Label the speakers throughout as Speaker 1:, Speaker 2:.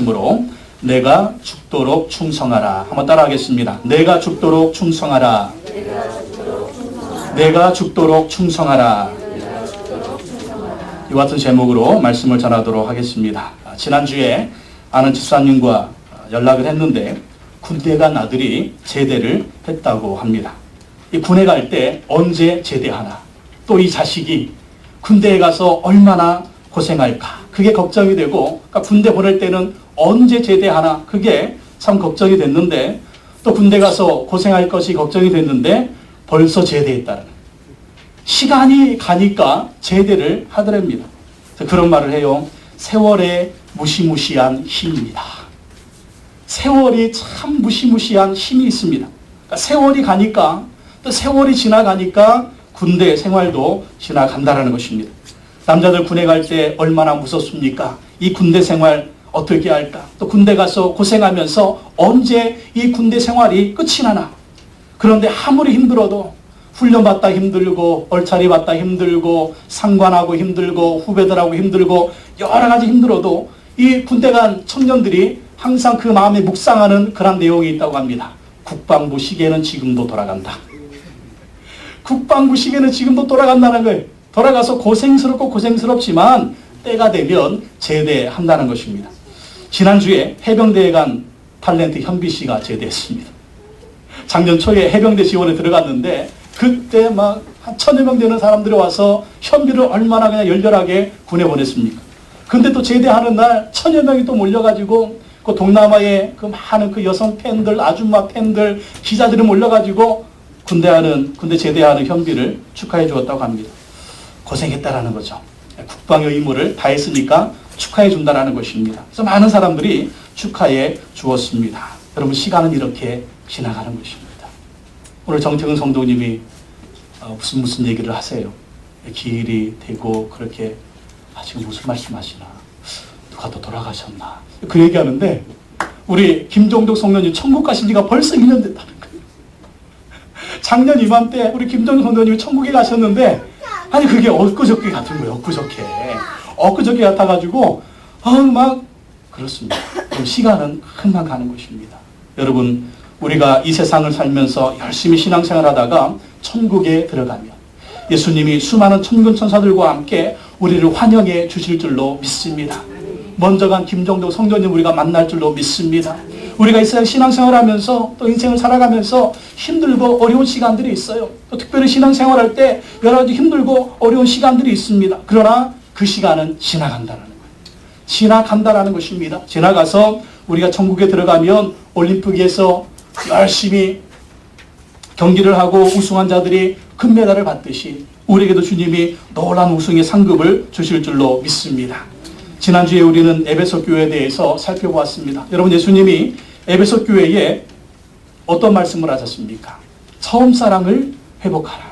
Speaker 1: 으로 내가 죽도록 충성하라. 한번 따라하겠습니다. 내가 죽도록 충성하라. 내가 죽도록 충성하라. 이와 같은 제목으로 말씀을 전하도록 하겠습니다. 지난주에 아는 집사님과 연락을 했는데 군대 간 아들이 제대를 했다고 합니다. 이 군에 갈 때 언제 제대하나, 또 이 자식이 군대에 가서 얼마나 고생할까, 그게 걱정이 되고, 그러니까 군대 보낼 때는 언제 제대하나, 그게 참 걱정이 됐는데, 또 군대 가서 고생할 것이 걱정이 됐는데 벌써 제대했다는, 시간이 가니까 제대를 하더랍니다. 그래서 그런 말을 해요. 세월의 무시무시한 힘입니다. 세월이 참 무시무시한 힘이 있습니다. 그러니까 세월이 가니까, 또 세월이 지나가니까 군대 생활도 지나간다는 것입니다. 남자들 군에 갈 때 얼마나 무섭습니까? 이 군대 생활 어떻게 할까? 또 군대 가서 고생하면서 언제 이 군대 생활이 끝이 나나? 그런데 아무리 힘들어도, 훈련받다 힘들고, 얼차리 받다 힘들고, 상관하고 힘들고, 후배들하고 힘들고, 여러 가지 힘들어도 이 군대 간 청년들이 항상 그 마음에 묵상하는 그런 내용이 있다고 합니다. 국방부 시계는 지금도 돌아간다. 국방부 시계는 지금도 돌아간다는 거예요. 돌아가서 고생스럽고 고생스럽지만 때가 되면 제대한다는 것입니다. 지난주에 해병대에 간 탤런트 현비 씨가 제대했습니다. 작년 초에 해병대 지원에 들어갔는데 그때 막 한 1000여 명 되는 사람들이 와서 현비를 얼마나 그냥 열렬하게 군에 보냈습니까? 근데 또 제대하는 날 1000여 명이 또 몰려가지고 그 동남아의 그 많은 그 여성 팬들, 아줌마 팬들, 기자들이 몰려가지고 군대 제대하는 현비를 축하해 주었다고 합니다. 고생했다라는 거죠. 국방의 의무를 다했으니까 축하해 준다라는 것입니다. 그래서 많은 사람들이 축하해 주었습니다. 여러분, 시간은 이렇게 지나가는 것입니다. 오늘 정태근 성도님이 무슨 얘기를 하세요. 기일이 되고 그렇게 지금 무슨 말씀하시나, 누가 또 돌아가셨나, 그 얘기하는데 우리 김종덕 성도님 천국 가신 지가 벌써 2년 됐다는 거예요. 작년 이맘때 우리 김종덕 성도님이 천국에 가셨는데, 아니 그게 엊그저께 같은 거예요. 엊그저께 같아가지고 막 그렇습니다. 그럼 시간은 금방 가는 것입니다. 여러분, 우리가 이 세상을 살면서 열심히 신앙생활하다가 천국에 들어가면 예수님이 수많은 천군 천사들과 함께 우리를 환영해 주실 줄로 믿습니다. 먼저 간 김종덕 성도님 우리가 만날 줄로 믿습니다. 우리가 이 세상 신앙생활하면서 또 인생을 살아가면서 힘들고 어려운 시간들이 있어요. 또 특별히 신앙생활할 때 여러 가지 힘들고 어려운 시간들이 있습니다. 그러나 그 시간은 지나간다는 거예요. 지나간다라는 것입니다. 지나가서 우리가 천국에 들어가면 올림픽에서 열심히 경기를 하고 우승한 자들이 금메달을 받듯이 우리에게도 주님이 놀라운 우승의 상급을 주실 줄로 믿습니다. 지난주에 우리는 에베소 교회에 대해서 살펴보았습니다. 여러분, 예수님이 에베소 교회에 어떤 말씀을 하셨습니까? 처음 사랑을 회복하라.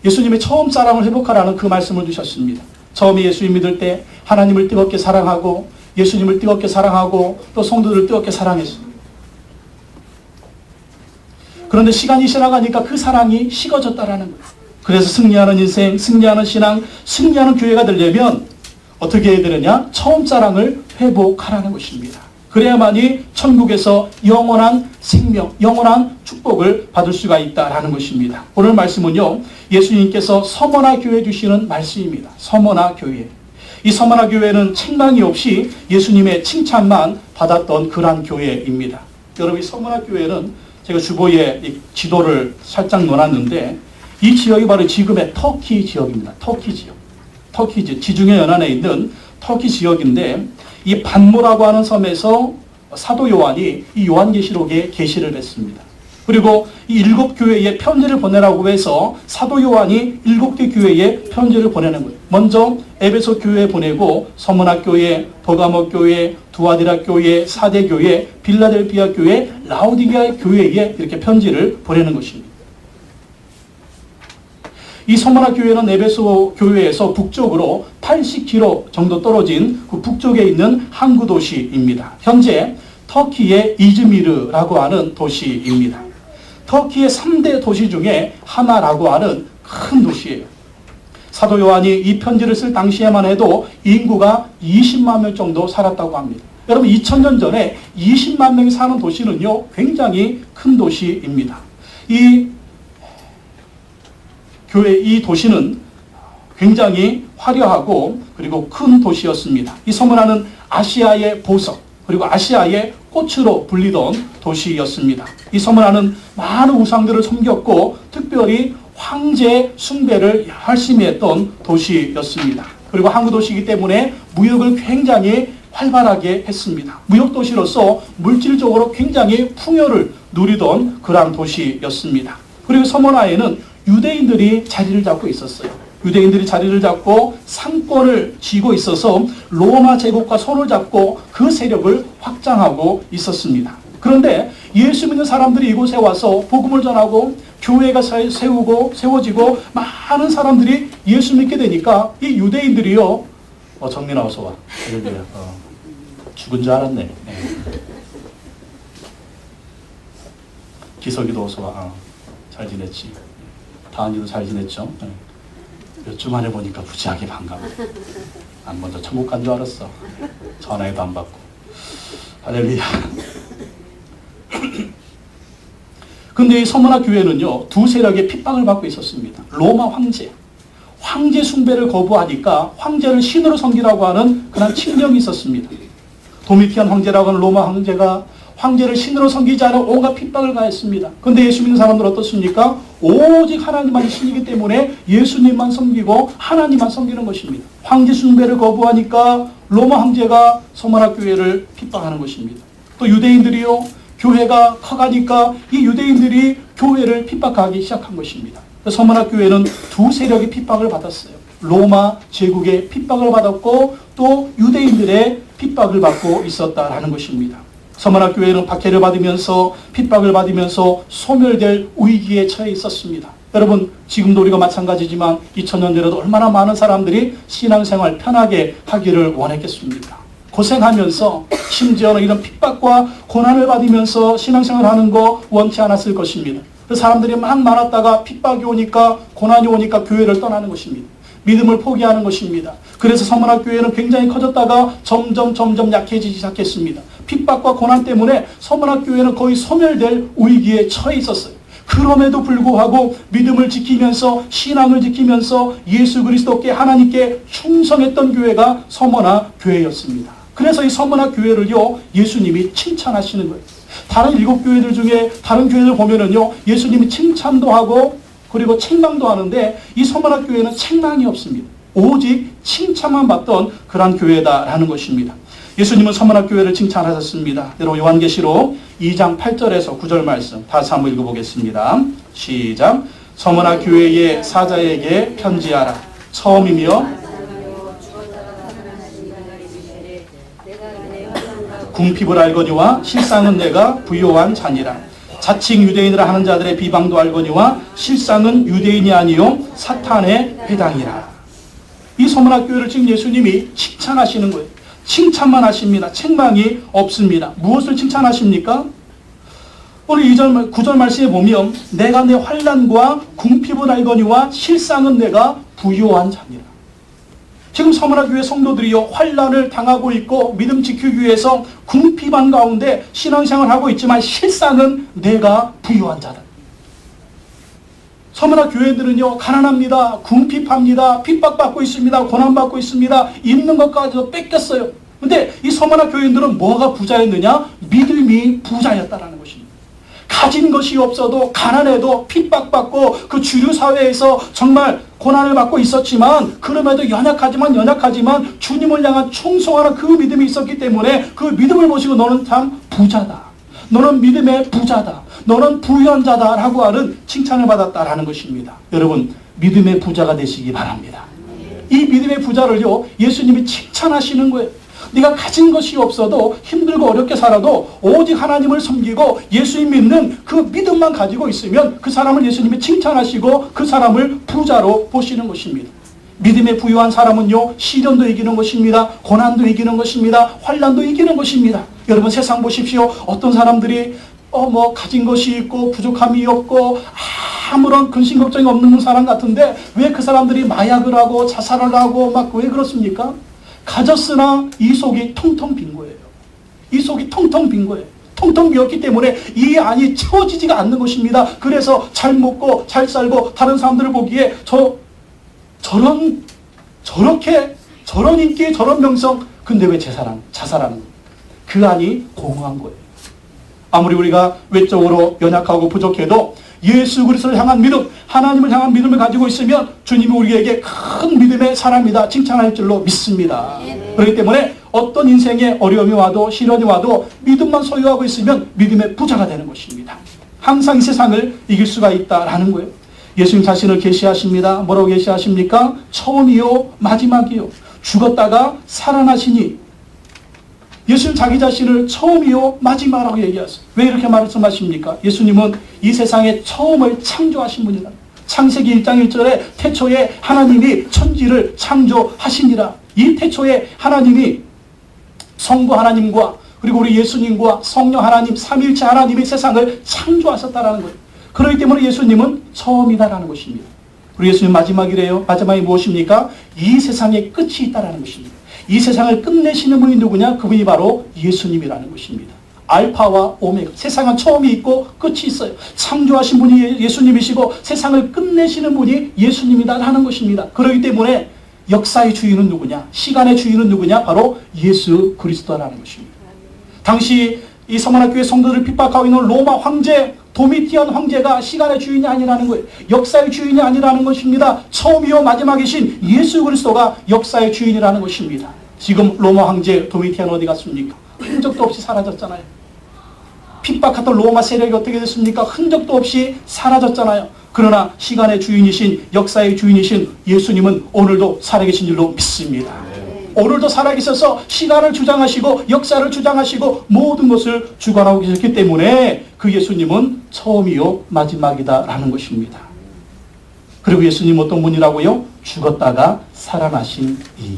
Speaker 1: 예수님이 처음 사랑을 회복하라는 그 말씀을 주셨습니다. 처음에 예수님 믿을 때 하나님을 뜨겁게 사랑하고 예수님을 뜨겁게 사랑하고 또 성도들을 뜨겁게 사랑했습니다. 그런데 시간이 지나가니까 그 사랑이 식어졌다라는 거예요. 그래서 승리하는 인생, 승리하는 신앙, 승리하는 교회가 되려면 어떻게 해야 되느냐? 처음 사랑을 회복하라는 것입니다. 그래야만이 천국에서 영원한 생명, 영원한 축복을 받을 수가 있다라는 것입니다. 오늘 말씀은요, 예수님께서 서머나 교회 주시는 말씀입니다. 서머나 교회. 이 서머나 교회는 책망이 없이 예수님의 칭찬만 받았던 그러한 교회입니다. 여러분, 이 서머나 교회는 제가 주보에 이 지도를 살짝 넣어놨는데 이 지역이 바로 지금의 터키 지역입니다. 터키 지역. 터키 지역. 지중해 연안에 있는 터키 지역인데 이 반모라고 하는 섬에서 사도 요한이 이 요한계시록에 계시를 했습니다. 그리고 이 7교회에 편지를 보내라고 해서 사도 요한이 7개 교회에 편지를 보내는 거예요. 먼저 에베소 교회에 보내고 서머나 교회, 버가모 교회, 두아디라 교회, 사대 교회, 빌라델피아 교회, 라오디게아 교회에 이렇게 편지를 보내는 것입니다. 이 서머나 교회는 에베소 교회에서 북쪽으로 80km 정도 떨어진 그 북쪽에 있는 항구 도시입니다. 현재 터키의 이즈미르라고 하는 도시입니다. 터키의 3대 도시 중에 하나라고 하는 큰 도시예요. 사도 요한이 이 편지를 쓸 당시에만 해도 인구가 20만 명 정도 살았다고 합니다. 여러분 2000년 전에 20만 명이 사는 도시는요 굉장히 큰 도시입니다. 이 도시는 굉장히 화려하고 그리고 큰 도시였습니다. 이 서문화는 아시아의 보석 그리고 아시아의 꽃으로 불리던 도시였습니다. 이 서문화는 많은 우상들을 섬겼고 특별히 황제 숭배를 열심히 했던 도시였습니다. 그리고 항구 도시이기 때문에 무역을 굉장히 활발하게 했습니다. 무역 도시로서 물질적으로 굉장히 풍요를 누리던 그러한 도시였습니다. 그리고 서문화에는 유대인들이 자리를 잡고 있었어요. 유대인들이 자리를 잡고 상권을 쥐고 있어서 로마 제국과 손을 잡고 그 세력을 확장하고 있었습니다. 그런데 예수 믿는 사람들이 이곳에 와서 복음을 전하고 교회가 세워지고 많은 사람들이 예수 믿게 되니까 이 유대인들이요. 정민아 어서 와. 죽은 줄 알았네. 네. 기석이도 어서 와. 잘 지냈지. 다은이도 잘 지냈죠. 네. 몇 주 만에 보니까 무지하게 반가워. 난 먼저 천국 간 줄 알았어. 전화해도 안 받고. 할렐루야. 근데 이 서문화 교회는요, 두 세력의 핍박을 받고 있었습니다. 로마 황제 숭배를 거부하니까 황제를 신으로 섬기라고 하는 그런 칙령이 있었습니다. 도미티안 황제라고 하는 로마 황제가 황제를 신으로 섬기지 않은 온갖 핍박을 가했습니다. 그런데 예수 믿는 사람들 어떻습니까? 오직 하나님만이 신이기 때문에 예수님만 섬기고 하나님만 섬기는 것입니다. 황제 숭배를 거부하니까 로마 황제가 서문화 교회를 핍박하는 것입니다. 또 유대인들이요, 교회가 커가니까 이 유대인들이 교회를 핍박하기 시작한 것입니다. 서문화 교회는 두 세력의 핍박을 받았어요. 로마 제국의 핍박을 받았고 또 유대인들의 핍박을 받고 있었다라는 것입니다. 서문화 교회는 박해를 받으면서 핍박을 받으면서 소멸될 위기에 처해 있었습니다. 여러분 지금도 우리가 마찬가지지만 2000년 전에도 얼마나 많은 사람들이 신앙생활 편하게 하기를 원했겠습니까? 고생하면서 심지어는 이런 핍박과 고난을 받으면서 신앙생활을 하는 거 원치 않았을 것입니다. 그 사람들이 막 많았다가 핍박이 오니까 고난이 오니까 교회를 떠나는 것입니다. 믿음을 포기하는 것입니다. 그래서 서문화 교회는 굉장히 커졌다가 점점 약해지기 시작했습니다. 핍박과 고난 때문에 서문화 교회는 거의 소멸될 위기에 처해 있었어요. 그럼에도 불구하고 믿음을 지키면서 신앙을 지키면서 예수 그리스도께 하나님께 충성했던 교회가 서문화 교회였습니다. 그래서 이 서문화 교회를요 예수님이 칭찬하시는 거예요. 다른 7교회들 중에 다른 교회들 보면은요 예수님이 칭찬도 하고 그리고 책망도 하는데 이 서문화 교회는 책망이 없습니다. 오직 칭찬만 받던 그런 교회다라는 것입니다. 예수님은 서문화 교회를 칭찬하셨습니다. 여러분 요한계시록 2장 8절에서 9절 말씀 다시 한번 읽어보겠습니다. 시작. 서문화 교회의 사자에게 편지하라. 처음이며 궁핍을 알거니와 실상은 내가 부요한 자니라. 자칭 유대인이라 하는 자들의 비방도 알거니와 실상은 유대인이 아니요 사탄의 회당이라. 이 서문화 교회를 지금 예수님이 칭찬하시는 거예요. 칭찬만 하십니다. 책망이 없습니다. 무엇을 칭찬하십니까? 오늘 2절, 9절 말씀에 보면 내가 내 환난과 궁핍을 알거니와 실상은 내가 부요한 자니라. 지금 서문화 교회 성도들이요 환난을 당하고 있고 믿음 지키기 위해서 궁핍한 가운데 신앙생활을 하고 있지만 실상은 내가 부유한 자다. 서문화 교회들은요 가난합니다. 궁핍합니다. 핍박받고 있습니다. 고난받고 있습니다. 있는 것까지도 뺏겼어요. 근데 이 서문화 교회들은 뭐가 부자였느냐? 믿음이 부자였다라는 것입니다. 가진 것이 없어도 가난해도 핍박받고 그 주류 사회에서 정말 고난을 받고 있었지만 그럼에도 연약하지만 주님을 향한 충성하는 그 믿음이 있었기 때문에 그 믿음을 보시고 너는 참 부자다. 너는 믿음의 부자다. 너는 부유한 자다라고 하는 칭찬을 받았다라는 것입니다. 여러분 믿음의 부자가 되시기 바랍니다. 이 믿음의 부자를요 예수님이 칭찬하시는 거예요. 네가 가진 것이 없어도 힘들고 어렵게 살아도 오직 하나님을 섬기고 예수님 믿는 그 믿음만 가지고 있으면 그 사람을 예수님이 칭찬하시고 그 사람을 부자로 보시는 것입니다. 믿음의 부유한 사람은요 시련도 이기는 것입니다. 고난도 이기는 것입니다. 환난도 이기는 것입니다. 여러분 세상 보십시오. 어떤 사람들이 가진 것이 있고 부족함이 없고 아무런 근심 걱정이 없는 사람 같은데 왜 그 사람들이 마약을 하고 자살을 하고 막 왜 그렇습니까? 가졌으나 이 속이 텅텅 빈 거예요. 이 속이 텅텅 빈 거예요. 텅텅 비었기 때문에 이 안이 채워지지가 않는 것입니다. 그래서 잘 먹고 잘 살고 다른 사람들을 보기에 저런 인기, 저런 명성, 근데 왜 자살하는 거예요? 그 안이 공허한 거예요. 아무리 우리가 외적으로 연약하고 부족해도 예수 그리스도를 향한 믿음, 하나님을 향한 믿음을 가지고 있으면 주님이 우리에게 큰 믿음의 사람이다 칭찬할 줄로 믿습니다. 그렇기 때문에 어떤 인생에 어려움이 와도 시련이 와도 믿음만 소유하고 있으면 믿음의 부자가 되는 것입니다. 항상 이 세상을 이길 수가 있다라는 거예요. 예수님 자신을 계시하십니다. 뭐라고 계시하십니까? 처음이요 마지막이요 죽었다가 살아나시니. 예수님 자기 자신을 처음이요 마지막이라고 얘기하세요. 왜 이렇게 말씀하십니까? 예수님은 이 세상의 처음을 창조하신 분이다. 창세기 1장 1절에 태초에 하나님이 천지를 창조하시니라. 이 태초에 하나님이 성부 하나님과 그리고 우리 예수님과 성령 하나님 삼위일체 하나님이 세상을 창조하셨다라는 거예요. 그렇기 때문에 예수님은 처음이다라는 것입니다. 우리 예수님 마지막이래요. 마지막이 무엇입니까? 이 세상에 끝이 있다라는 것입니다. 이 세상을 끝내시는 분이 누구냐? 그분이 바로 예수님이라는 것입니다. 알파와 오메가. 세상은 처음이 있고 끝이 있어요. 창조하신 분이 예수님이시고 세상을 끝내시는 분이 예수님이다라는 것입니다. 그렇기 때문에 역사의 주인은 누구냐? 시간의 주인은 누구냐? 바로 예수 그리스도라는 것입니다. 당시 이 서머나교회 성도들을 핍박하고 있는 로마 황제 도미티안 황제가 시간의 주인이 아니라는 거예요. 역사의 주인이 아니라는 것입니다. 처음이요 마지막이신 예수 그리스도가 역사의 주인이라는 것입니다. 지금 로마 황제 도미티안 어디 갔습니까? 흔적도 없이 사라졌잖아요. 핍박했던 로마 세력이 어떻게 됐습니까? 흔적도 없이 사라졌잖아요. 그러나 시간의 주인이신 역사의 주인이신 예수님은 오늘도 살아계신 줄로 믿습니다. 오늘도 살아계셔서 시간을 주장하시고 역사를 주장하시고 모든 것을 주관하고 계셨기 때문에 그 예수님은 처음이요 마지막이다라는 것입니다. 그리고 예수님 어떤 분이라고요? 죽었다가 살아나신 이.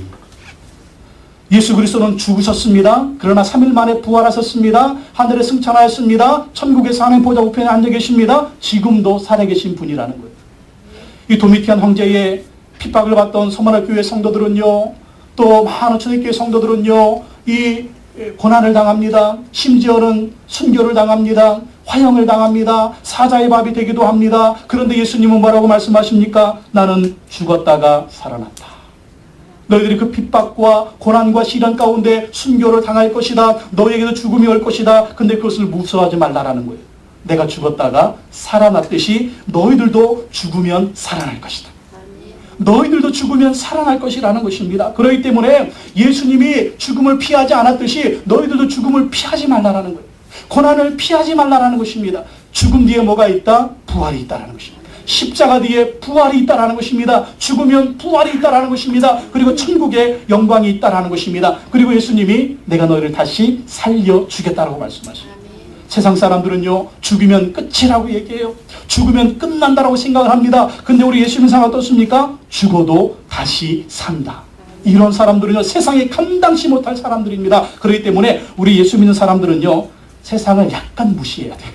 Speaker 1: 예수 그리스도는 죽으셨습니다. 그러나 3일 만에 부활하셨습니다. 하늘에 승천하였습니다. 천국에서 하나님 보좌 우편에 앉아 계십니다. 지금도 살아계신 분이라는 거예요. 이 도미티안 황제의 핍박을 받던 서머나 교회 성도들은요, 또 많은 초대교회 성도들은요, 이 고난을 당합니다. 심지어는 순교를 당합니다. 화형을 당합니다. 사자의 밥이 되기도 합니다. 그런데 예수님은 뭐라고 말씀하십니까? 나는 죽었다가 살아났다. 너희들이 그 핍박과 고난과 시련 가운데 순교를 당할 것이다. 너희에게도 죽음이 올 것이다. 근데 그것을 무서워하지 말라라는 거예요. 내가 죽었다가 살아났듯이 너희들도 죽으면 살아날 것이다. 너희들도 죽으면 살아날 것이라는 것입니다. 그렇기 때문에 예수님이 죽음을 피하지 않았듯이 너희들도 죽음을 피하지 말라라는 거예요. 고난을 피하지 말라라는 것입니다. 죽음 뒤에 뭐가 있다? 부활이 있다라는 것입니다. 십자가 뒤에 부활이 있다라는 것입니다. 죽으면 부활이 있다라는 것입니다. 그리고 천국에 영광이 있다라는 것입니다. 그리고 예수님이 내가 너희를 다시 살려주겠다라고 말씀하십니다. 세상 사람들은요, 죽으면 끝이라고 얘기해요. 죽으면 끝난다라고 생각을 합니다. 근데 우리 예수 믿는 사람 어떻습니까? 죽어도 다시 산다. 이런 사람들은요, 세상에 감당치 못할 사람들입니다. 그렇기 때문에 우리 예수 믿는 사람들은요, 세상을 약간 무시해야 돼요.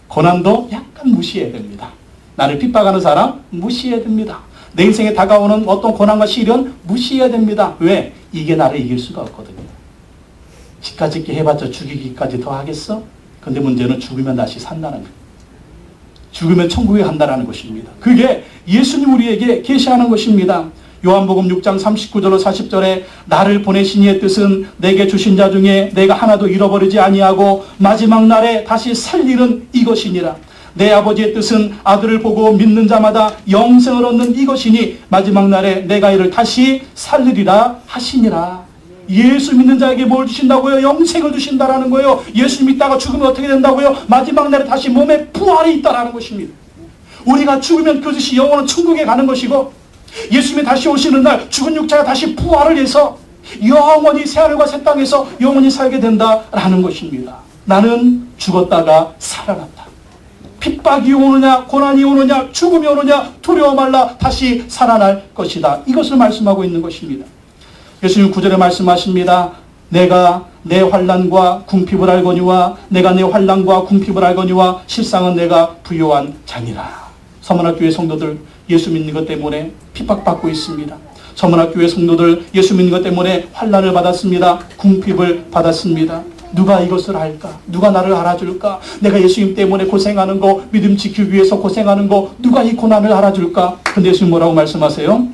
Speaker 1: 고난도 약간 무시해야 됩니다. 나를 핍박하는 사람 무시해야 됩니다. 내 인생에 다가오는 어떤 고난과 시련 무시해야 됩니다. 왜? 이게 나를 이길 수가 없거든요. 집까짓기 해봤자 죽이기까지 더 하겠어? 근데 문제는 죽으면 다시 산다는 거예요. 죽으면 천국에 간다는 것입니다. 그게 예수님 우리에게 계시하는 것입니다. 요한복음 6장 39절로 40절에 나를 보내신 이의 뜻은 내게 주신 자 중에 내가 하나도 잃어버리지 아니하고 마지막 날에 다시 살리는 이것이니라. 내 아버지의 뜻은 아들을 보고 믿는 자마다 영생을 얻는 이것이니 마지막 날에 내가 이를 다시 살리리라 하시니라. 예수 믿는 자에게 뭘 주신다고요? 영생을 주신다라는 거예요. 예수 믿다가 죽으면 어떻게 된다고요? 마지막 날에 다시 몸에 부활이 있다라는 것입니다. 우리가 죽으면 그것이 영원한 천국에 가는 것이고 예수님이 다시 오시는 날 죽은 육체가 다시 부활을 해서 영원히 새하늘과 새 땅에서 영원히 살게 된다라는 것입니다. 나는 죽었다가 살아났다. 핍박이 오느냐 고난이 오느냐 죽음이 오느냐 두려워 말라 다시 살아날 것이다. 이것을 말씀하고 있는 것입니다. 예수님 9절에 말씀하십니다. 내가 내 환난과 궁핍을 알거니와 내가 내 환난과 궁핍을 알거니와 실상은 내가 부요한 자니라. 서문학교회 성도들 예수 믿는 것 때문에 핍박받고 있습니다. 서문학교회 성도들 예수 믿는 것 때문에 환난을 받았습니다. 궁핍을 받았습니다. 누가 이것을 할까? 누가 나를 알아줄까? 내가 예수님 때문에 고생하는 거, 믿음 지키기 위해서 고생하는 거, 누가 이 고난을 알아줄까? 근데 예수님 뭐라고 말씀하세요?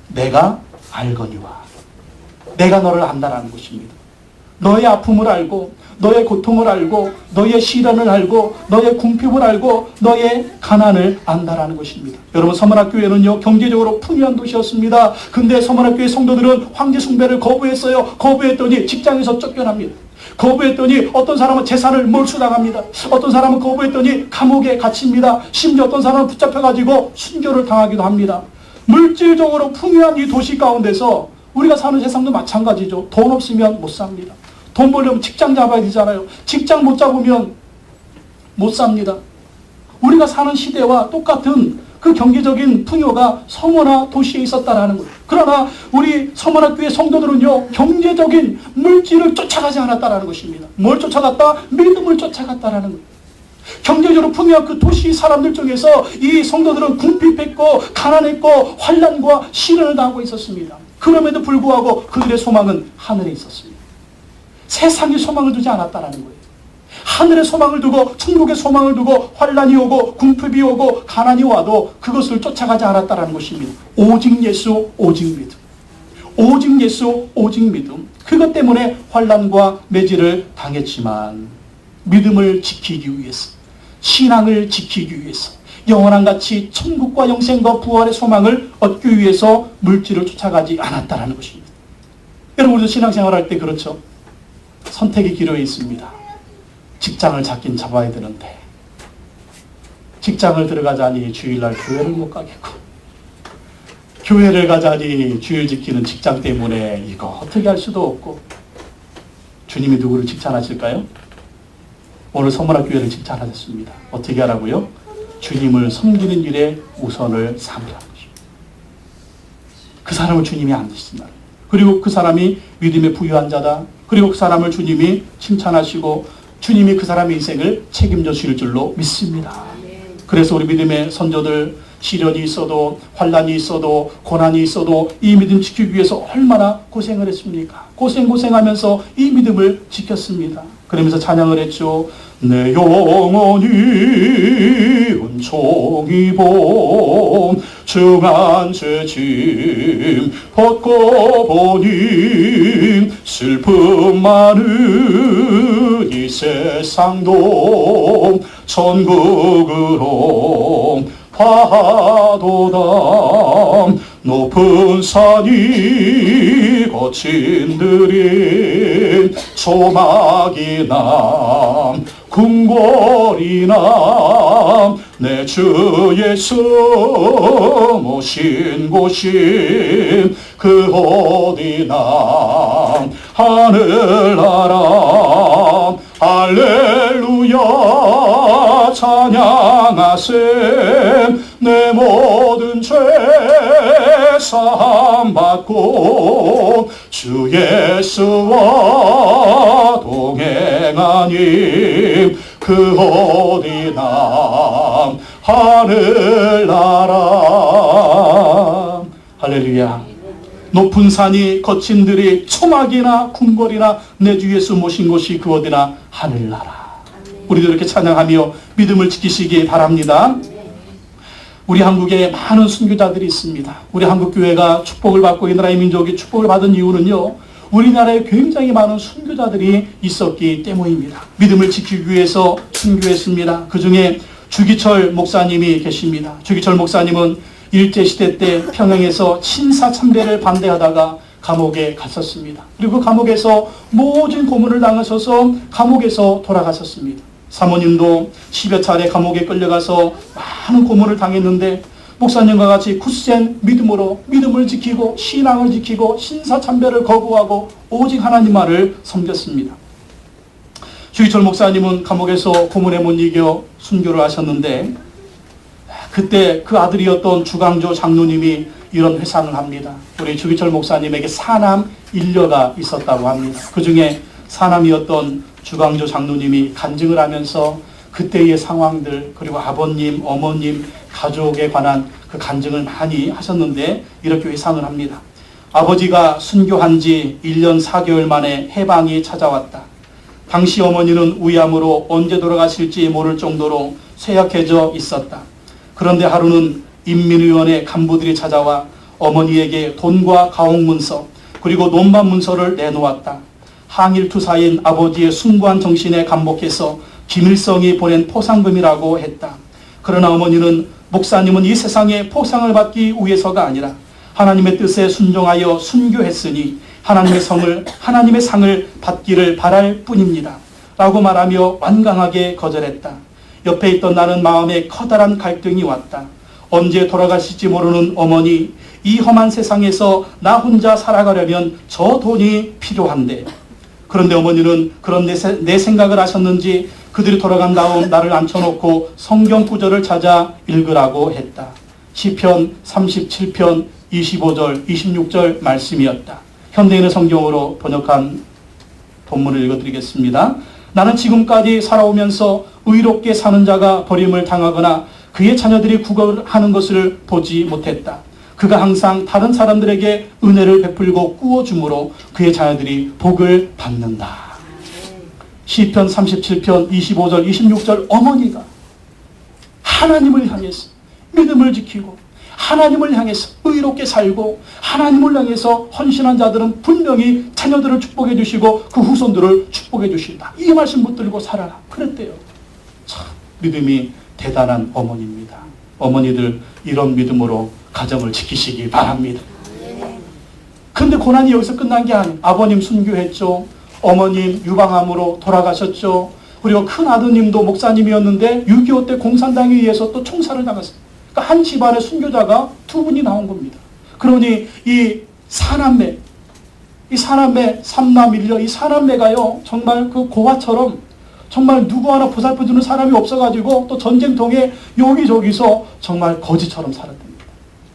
Speaker 1: 내가 알거니와. 내가 너를 안다라는 것입니다. 너의 아픔을 알고, 너의 고통을 알고, 너의 시련을 알고, 너의 궁핍을 알고, 너의 가난을 안다라는 것입니다. 여러분, 서문학교회는요, 경제적으로 풍요한 도시였습니다. 근데 서문학교회 성도들은 황제 숭배를 거부했어요. 거부했더니 직장에서 쫓겨납니다. 거부했더니 어떤 사람은 재산을 몰수당합니다. 어떤 사람은 거부했더니 감옥에 갇힙니다. 심지어 어떤 사람은 붙잡혀가지고 순교를 당하기도 합니다. 물질적으로 풍요한 이 도시 가운데서 우리가 사는 세상도 마찬가지죠. 돈 없으면 못 삽니다. 돈 벌려면 직장 잡아야 되잖아요. 직장 못 잡으면 못 삽니다. 우리가 사는 시대와 똑같은 그 경제적인 풍요가 서머나 도시에 있었다라는 거예요. 그러나 우리 서머나교회 성도들은요, 경제적인 물질을 쫓아가지 않았다라는 것입니다. 뭘 쫓아갔다? 믿음을 쫓아갔다라는 거예요. 경제적으로 풍요한 그 도시 사람들 중에서 이 성도들은 궁핍했고 가난했고 환난과 시련을 당하고 있었습니다. 그럼에도 불구하고 그들의 소망은 하늘에 있었습니다. 세상에 소망을 두지 않았다라는 거예요. 하늘의 소망을 두고 천국의 소망을 두고 환난이 오고 궁핍이 오고 가난이 와도 그것을 쫓아가지 않았다라는 것입니다. 오직 예수, 오직 믿음. 오직 예수, 오직 믿음. 그것 때문에 환난과 매질을 당했지만 믿음을 지키기 위해서, 신앙을 지키기 위해서, 영원한 가치 천국과 영생과 부활의 소망을 얻기 위해서 물질을 쫓아가지 않았다라는 것입니다. 여러분, 우리도 신앙생활할 때 그렇죠. 선택의 기로에 있습니다. 직장을 잡긴 잡아야 되는데 직장을 들어가자니 주일날 교회를 못 가겠고, 교회를 가자니 주일 지키는 직장 때문에 이거 어떻게 할 수도 없고, 주님이 누구를 칭찬하실까요? 오늘 서문학교회를 칭찬하셨습니다. 어떻게 하라고요? 주님을 섬기는 일에 우선을 삼으라는 것입니다. 그 사람을 주님이 안 드신다. 그리고 그 사람이 믿음의 부유한 자다. 그리고 그 사람을 주님이 칭찬하시고 주님이 그 사람의 인생을 책임져 주실 줄로 믿습니다. 그래서 우리 믿음의 선조들 시련이 있어도 환난이 있어도 고난이 있어도 이 믿음 지키기 위해서 얼마나 고생을 했습니까? 고생하면서 이 믿음을 지켰습니다. 그러면서 찬양을 했죠. 내 영혼이 은총이 봄 중한 죄짐 벗고 보니 슬픔 많은 이 세상도 천국으로 파도다. 높은 산이 거친 들이 초막이나 궁궐이나 내 주 예수 모신 곳이 그 어디나 하늘나라 할렐루야 찬양하세. 내 모든 죄 사함 받고 주 예수와 동행하니 그 어디나 하늘나라. 할렐루야. 높은 산이 거친 들이 초막이나 궁궐이나 내 주 예수 모신 곳이 그 어디나 하늘나라. 우리도 이렇게 찬양하며 믿음을 지키시기 바랍니다. 우리 한국에 많은 순교자들이 있습니다. 우리 한국교회가 축복을 받고 이 나라의 민족이 축복을 받은 이유는요, 우리나라에 굉장히 많은 순교자들이 있었기 때문입니다. 믿음을 지키기 위해서 순교했습니다. 그 중에 주기철 목사님이 계십니다. 주기철 목사님은 일제시대 때 평양에서 친사참배를 반대하다가 감옥에 갔었습니다. 그리고 감옥에서 모진 고문을 당하셔서 감옥에서 돌아가셨습니다. 사모님도 10여 차례 감옥에 끌려가서 많은 고문을 당했는데 목사님과 같이 굳센 믿음으로 믿음을 지키고 신앙을 지키고 신사참배를 거부하고 오직 하나님 말을 섬겼습니다. 주기철 목사님은 감옥에서 고문에 못 이겨 순교를 하셨는데, 그때 그 아들이었던 주강조 장로님이 이런 회상을 합니다. 우리 주기철 목사님에게 사남 일녀가 있었다고 합니다. 그 중에 사남이었던 주광조 장로님이 간증을 하면서 그때의 상황들, 그리고 아버님, 어머님, 가족에 관한 그 간증을 많이 하셨는데 이렇게 회상을 합니다. 아버지가 순교한 지 1년 4개월 만에 해방이 찾아왔다. 당시 어머니는 위암으로 언제 돌아가실지 모를 정도로 쇠약해져 있었다. 그런데 하루는 인민위원회 간부들이 찾아와 어머니에게 돈과 가옥문서 그리고 논반 문서를 내놓았다. 항일투사인 아버지의 숭고한 정신에 감복해서 김일성이 보낸 포상금이라고 했다. 그러나 어머니는 목사님은 이 세상에 포상을 받기 위해서가 아니라 하나님의 뜻에 순종하여 순교했으니 하나님의 상을 받기를 바랄 뿐입니다. 라고 말하며 완강하게 거절했다. 옆에 있던 나는 마음에 커다란 갈등이 왔다. 언제 돌아가실지 모르는 어머니, 이 험한 세상에서 나 혼자 살아가려면 저 돈이 필요한데, 그런데 어머니는 그런 내 생각을 하셨는지 그들이 돌아간 다음 나를 앉혀놓고 성경 구절을 찾아 읽으라고 했다. 시편 37편 25절 26절 말씀이었다. 현대인의 성경으로 번역한 본문을 읽어드리겠습니다. 나는 지금까지 살아오면서 의롭게 사는 자가 버림을 당하거나 그의 자녀들이 구걸하는 것을 보지 못했다. 그가 항상 다른 사람들에게 은혜를 베풀고 꾸어줌으로 그의 자녀들이 복을 받는다. 시편 37편 25절 26절 어머니가 하나님을 향해서 믿음을 지키고 하나님을 향해서 의롭게 살고 하나님을 향해서 헌신한 자들은 분명히 자녀들을 축복해 주시고 그 후손들을 축복해 주신다. 이 말씀 붙들고 살아라. 그랬대요. 참 믿음이 대단한 어머니입니다. 어머니들 이런 믿음으로 가정을 지키시기 바랍니다. 근데 고난이 여기서 끝난 게 아니에요. 아버님 순교했죠. 어머님 유방암으로 돌아가셨죠. 그리고 큰 아드님도 목사님이었는데 6.25 때 공산당에 의해서 또 총살을 당했어요. 그러니까 한 집안의 순교자가 두 분이 나온 겁니다. 그러니 이 사남매 삼남 일녀 이 사남매가요 정말 그 고아처럼 정말 누구 하나 보살펴주는 사람이 없어가지고 또 전쟁통에 여기저기서 정말 거지처럼 살았답니다.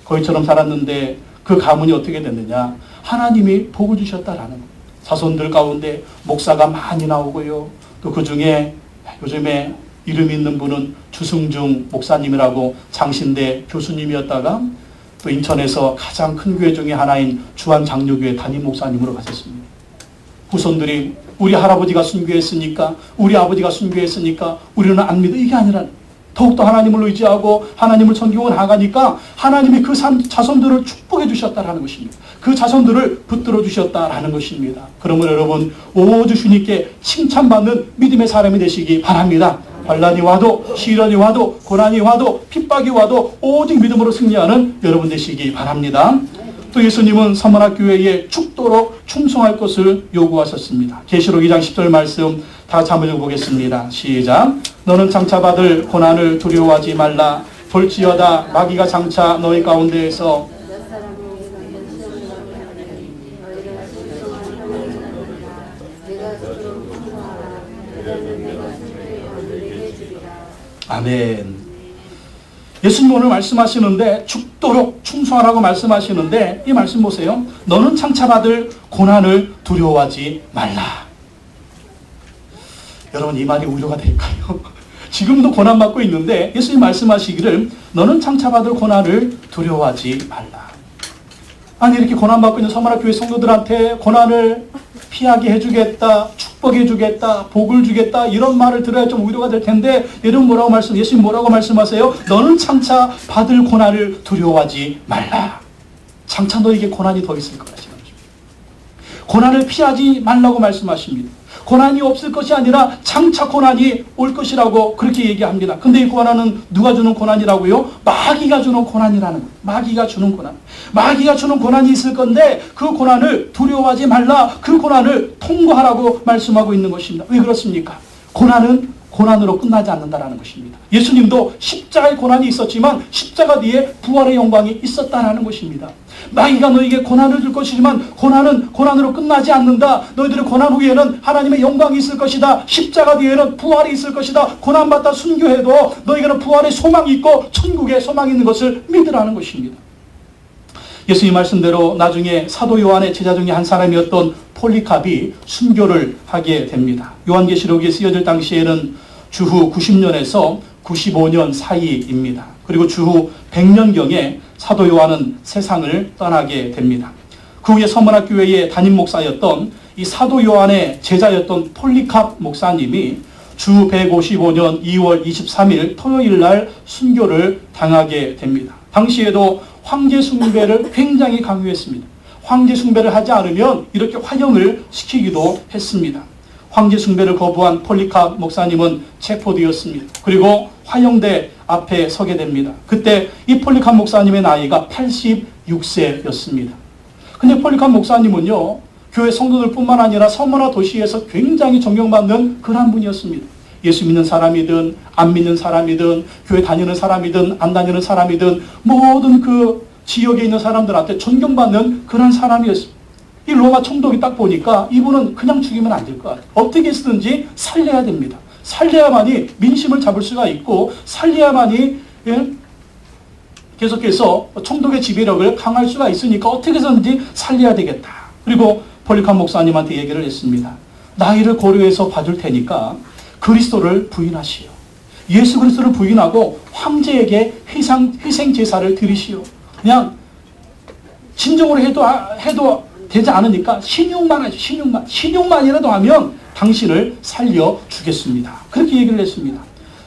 Speaker 1: 거지처럼 살았는데 그 가문이 어떻게 됐느냐, 하나님이 복을 주셨다라는 겁니다. 자손들 가운데 목사가 많이 나오고요. 또 그 중에 요즘에 이름 있는 분은 주승중 목사님이라고 장신대 교수님이었다가 또 인천에서 가장 큰 교회 중에 하나인 주한장로교회 담임 목사님으로 가셨습니다. 후손들이 우리 할아버지가 순교했으니까 우리 아버지가 순교했으니까 우리는 안 믿어, 이게 아니라 더욱더 하나님을 의지하고 하나님을 섬기고 나아가니까 하나님이 그 자손들을 축복해 주셨다라는 것입니다. 그 자손들을 붙들어 주셨다라는 것입니다. 그러면 여러분 오주 주님께 칭찬받는 믿음의 사람이 되시기 바랍니다. 환난이 와도 시련이 와도 고난이 와도 핍박이 와도 오직 믿음으로 승리하는 여러분 되시기 바랍니다. 또 예수님은 서문학교회에 죽도록 충성할 것을 요구하셨습니다. 계시록 2장 10절 말씀 다 같이 한번 읽어보겠습니다. 시작. 너는 장차 받을 고난을 두려워하지 말라. 볼지어다 마귀가 장차 너희 가운데에서 아멘. 예수님 오늘 말씀하시는데 죽도록 충성하라고 말씀하시는데 이 말씀 보세요. 너는 장차 받을 고난을 두려워하지 말라. 여러분 이 말이 위로가 될까요? 지금도 고난받고 있는데 예수님 말씀하시기를 너는 장차 받을 고난을 두려워하지 말라. 아니 이렇게 고난받고 있는 서문학교회 성도들한테 고난을 피하게 해주겠다, 축복해 주겠다, 복을 주겠다 이런 말을 들어야 좀 위로가 될 텐데 여러분 예수님 뭐라고 말씀하세요? 너는 장차 받을 고난을 두려워하지 말라. 장차 너에게 고난이 더 있을 거라 하시는 것입니다. 고난을 피하지 말라고 말씀하십니다. 고난이 없을 것이 아니라 장차 고난이 올 것이라고 그렇게 얘기합니다. 근데 이 고난은 누가 주는 고난이라고요? 마귀가 주는 고난이라는 거예요. 마귀가 주는 고난. 마귀가 주는 고난이 있을 건데 그 고난을 두려워하지 말라. 그 고난을 통과하라고 말씀하고 있는 것입니다. 왜 그렇습니까? 고난은 고난으로 끝나지 않는다라는 것입니다. 예수님도 십자가의 고난이 있었지만 십자가 뒤에 부활의 영광이 있었다라는 것입니다. 마귀가 너에게 고난을 줄 것이지만 고난은 고난으로 끝나지 않는다. 너희들의 고난 후에는 하나님의 영광이 있을 것이다. 십자가 뒤에는 부활이 있을 것이다. 고난받다 순교해도 너희에게는 부활의 소망이 있고 천국의 소망이 있는 것을 믿으라는 것입니다. 예수님 말씀대로 나중에 사도 요한의 제자 중에 한 사람이었던 폴리캅이 순교를 하게 됩니다. 요한계시록에 쓰여질 당시에는 주후 90년에서 95년 사이입니다. 그리고 주후 100년경에 사도 요한은 세상을 떠나게 됩니다. 그 후에 서문학교회의 담임 목사였던 이 사도 요한의 제자였던 폴리캅 목사님이 주 155년 2월 23일 토요일 날 순교를 당하게 됩니다. 당시에도 황제 숭배를 굉장히 강요했습니다. 황제 숭배를 하지 않으면 이렇게 화형을 시키기도 했습니다. 황제 숭배를 거부한 폴리캅 목사님은 체포되었습니다. 그리고 화형대 앞에 서게 됩니다. 그때 이 폴리캅 목사님의 나이가 86세였습니다. 근데 폴리캅 목사님은요, 교회 성도들뿐만 아니라 서머나 도시에서 굉장히 존경받는 그런 분이었습니다. 예수 믿는 사람이든 안 믿는 사람이든 교회 다니는 사람이든 안 다니는 사람이든 모든 그 지역에 있는 사람들한테 존경받는 그런 사람이었습니다. 이 로마 총독이 딱 보니까 이분은 그냥 죽이면 안 될 것 같아요. 어떻게 해서든지 살려야 됩니다. 살려야만이 민심을 잡을 수가 있고 살려야만이 계속해서 총독의 지배력을 강할 수가 있으니까 어떻게 해서든지 살려야 되겠다. 그리고 폴리캅 목사님한테 얘기를 했습니다. 나이를 고려해서 봐줄 테니까 그리스도를 부인하시오. 예수 그리스도를 부인하고 황제에게 희생 제사를 드리시오. 그냥 진정으로 해도 되지 않으니까 신용만 하죠. 신용만이라도 하면 당신을 살려주겠습니다. 그렇게 얘기를 했습니다.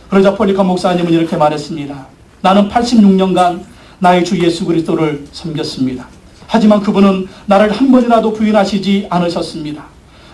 Speaker 1: 그러자 폴리캅 목사님은 이렇게 말했습니다. 나는 86년간 나의 주 예수 그리스도를 섬겼습니다. 하지만 그분은 나를 한 번이라도 부인하시지 않으셨습니다.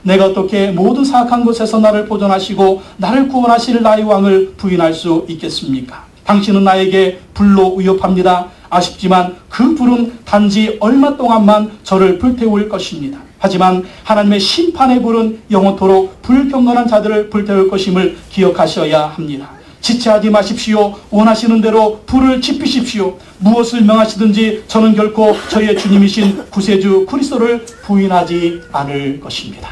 Speaker 1: 내가 어떻게 모든 사악한 것에서 나를 보존하시고 나를 구원하실 나의 왕을 부인할 수 있겠습니까? 당신은 나에게 불로 위협합니다. 아쉽지만 그 불은 단지 얼마 동안만 저를 불태울 것입니다. 하지만 하나님의 심판의 불은 영원토록 불경건한 자들을 불태울 것임을 기억하셔야 합니다. 지체하지 마십시오. 원하시는 대로 불을 지피십시오. 무엇을 명하시든지 저는 결코 저희의 주님이신 구세주 그리스도를 부인하지 않을 것입니다.